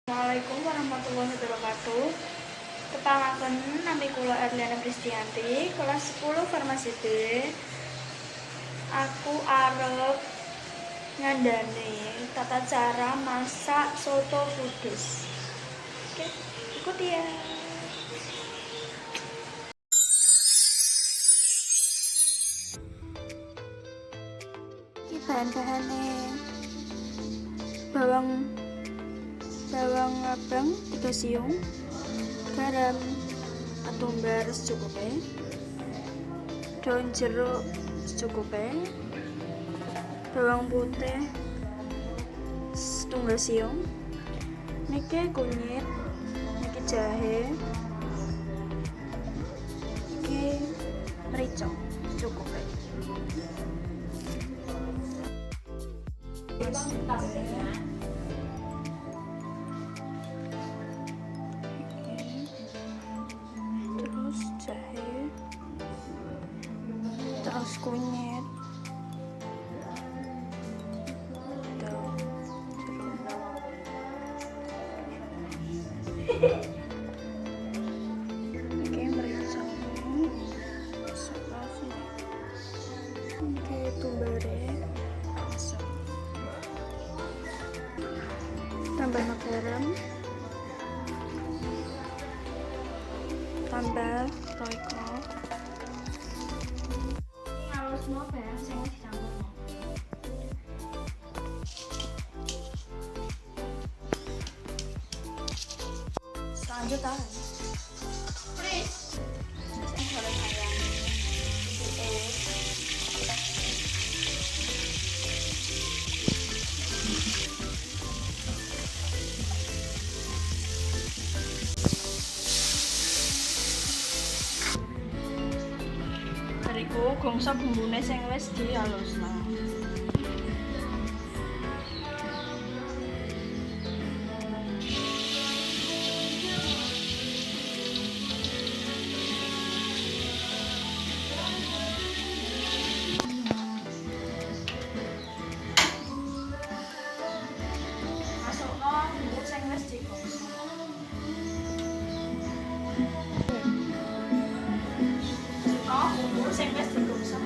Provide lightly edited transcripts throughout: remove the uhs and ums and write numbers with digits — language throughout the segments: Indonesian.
Assalamualaikum warahmatullahi wabarakatuh. Kepangken nami kula Erliana Pristianti, kelas 10 Farmasi B. Aku arep ngandani tata cara masak soto Kudus. Oke, ikuti ya. Iki bahan-bahannya bawang abang 3 siung, garam ketumbar secukupnya, daun jeruk secukupnya, bawang putih setunggal siung, niki kunyit, niki jahe, niki merica secukupnya. Terus jahe, terus kunyit, daun jeruk, oke merica, oke tumbare, tambah garam, tambah royco. Halus mau barang sing dicampur. Selanjutnya please boleh sayang bariku gongso bumbune sing wis dihalusno. Masukno bumbu sing wis digongso. Bumbu sing wis digongso.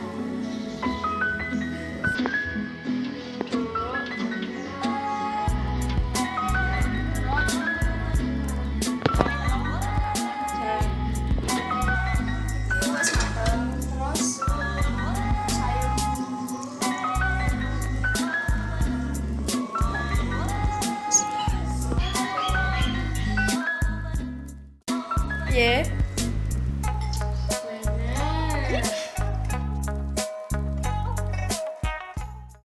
Yeah.